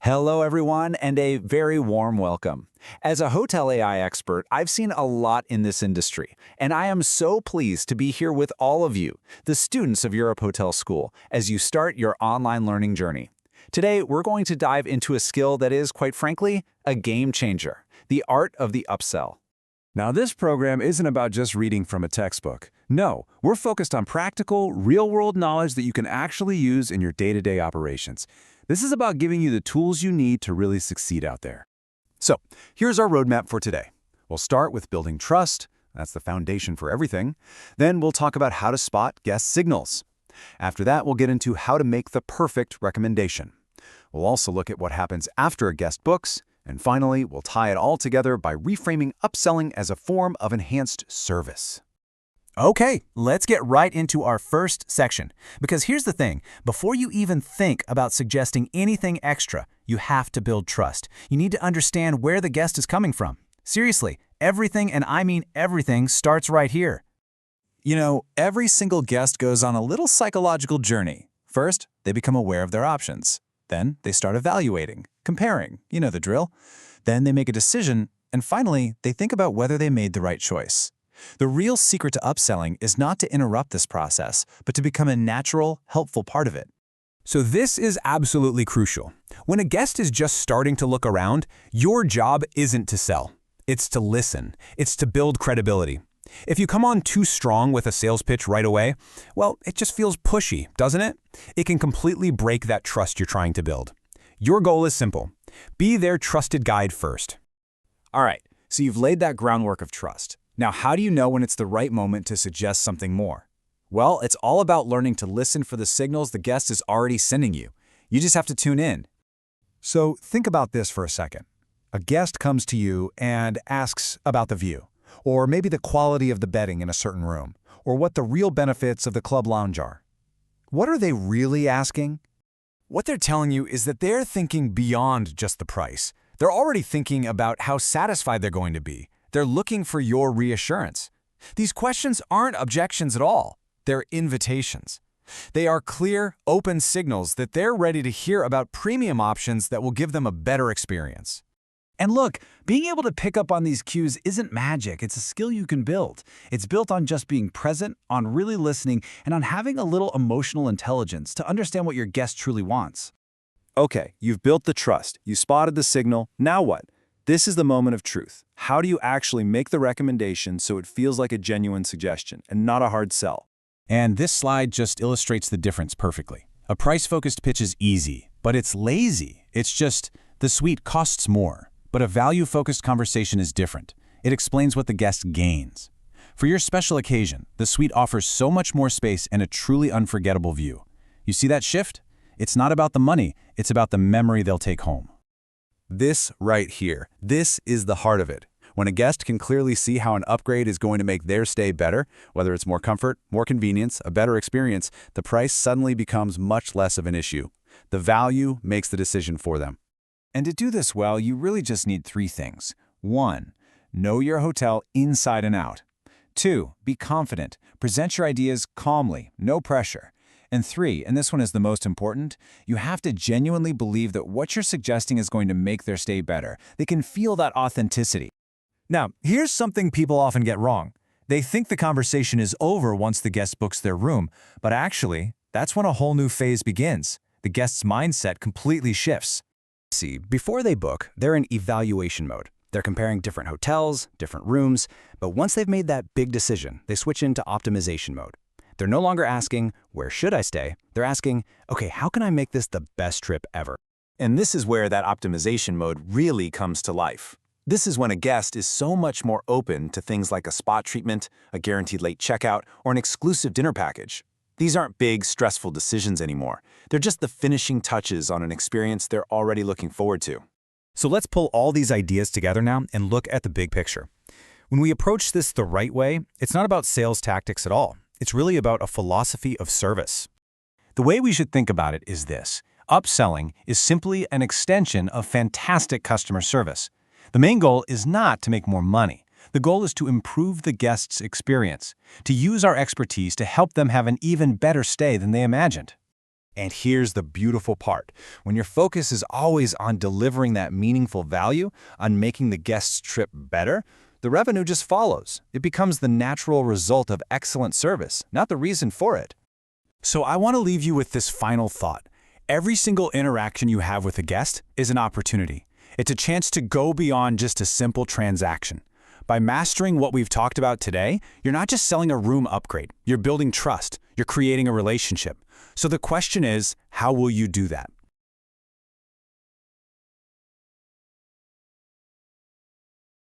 Hello, everyone, and a very warm welcome. As a hotel AI expert, I've seen a lot in this industry, and I am so pleased to be here with all of you, the students of Europe Hotel School, as you start your online learning journey. Today, we're going to dive into a skill that is, quite frankly, a game changer, the art of the upsell. Now, this program isn't about just reading from a textbook. No, we're focused on practical, real-world knowledge that you can actually use in your day-to-day operations. This is about giving you the tools you need to really succeed out there. So, here's our roadmap for today. We'll start with building trust. That's the foundation for everything. Then we'll talk about how to spot guest signals. After that, we'll get into how to make the perfect recommendation. We'll also look at what happens after a guest books. And finally, we'll tie it all together by reframing upselling as a form of enhanced service. Okay, let's get right into our first section. Because here's the thing, before you even think about suggesting anything extra, you have to build trust. You need to understand where the guest is coming from. Seriously, everything, and I mean everything, starts right here. You know, every single guest goes on a little psychological journey. First, they become aware of their options. Then they start evaluating, comparing, you know the drill. Then they make a decision, and finally, they think about whether they made the right choice. The real secret to upselling is not to interrupt this process, but to become a natural, helpful part of it. So this is absolutely crucial. When a guest is just starting to look around, your job isn't to sell. It's to listen. It's to build credibility. If you come on too strong with a sales pitch right away, well, it just feels pushy, doesn't it? It can completely break that trust you're trying to build. Your goal is simple. Be their trusted guide first. All right, so you've laid that groundwork of trust. Now, how do you know when it's the right moment to suggest something more? Well, it's all about learning to listen for the signals the guest is already sending you. You just have to tune in. So think about this for a second. A guest comes to you and asks about the view, or maybe the quality of the bedding in a certain room, or what the real benefits of the club lounge are. What are they really asking? What they're telling you is that they're thinking beyond just the price. They're already thinking about how satisfied they're going to be. They're looking for your reassurance. These questions aren't objections at all. They're invitations. They are clear, open signals that they're ready to hear about premium options that will give them a better experience. And look, being able to pick up on these cues isn't magic. It's a skill you can build. It's built on just being present, on really listening, and on having a little emotional intelligence to understand what your guest truly wants. Okay, you've built the trust. You spotted the signal. Now what? This is the moment of truth. How do you actually make the recommendation so it feels like a genuine suggestion and not a hard sell? And this slide just illustrates the difference perfectly. A price-focused pitch is easy, but it's lazy. It's just, the suite costs more. But a value-focused conversation is different. It explains what the guest gains. For your special occasion, the suite offers so much more space and a truly unforgettable view. You see that shift? It's not about the money, it's about the memory they'll take home. This right here, this is the heart of it. When a guest can clearly see how an upgrade is going to make their stay better, whether it's more comfort, more convenience, a better experience, the price suddenly becomes much less of an issue. The value makes the decision for them. And to do this well, you really just need three things. 1. Know your hotel inside and out. 2. Be confident. Present your ideas calmly, no pressure. And 3, and this one is the most important, you have to genuinely believe that what you're suggesting is going to make their stay better. They can feel that authenticity. Now, here's something people often get wrong. They think the conversation is over once the guest books their room, but actually, that's when a whole new phase begins. The guest's mindset completely shifts. See, before they book, they're in evaluation mode. They're comparing different hotels, different rooms, but once they've made that big decision, they switch into optimization mode. They're no longer asking, where should I stay? They're asking, okay, how can I make this the best trip ever? And this is where that optimization mode really comes to life. This is when a guest is so much more open to things like a spot treatment, a guaranteed late checkout, or an exclusive dinner package. These aren't big, stressful decisions anymore. They're just the finishing touches on an experience they're already looking forward to. So let's pull all these ideas together now and look at the big picture. When we approach this the right way, it's not about sales tactics at all. It's really about a philosophy of service. The way we should think about it is this. Upselling is simply an extension of fantastic customer service. The main goal is not to make more money. The goal is to improve the guest's experience, to use our expertise to help them have an even better stay than they imagined. And here's the beautiful part. When your focus is always on delivering that meaningful value, on making the guest's trip better, the revenue just follows. It becomes the natural result of excellent service, not the reason for it. So I want to leave you with this final thought. Every single interaction you have with a guest is an opportunity. It's a chance to go beyond just a simple transaction. By mastering what we've talked about today, you're not just selling a room upgrade. You're building trust. You're creating a relationship. So the question is, how will you do that?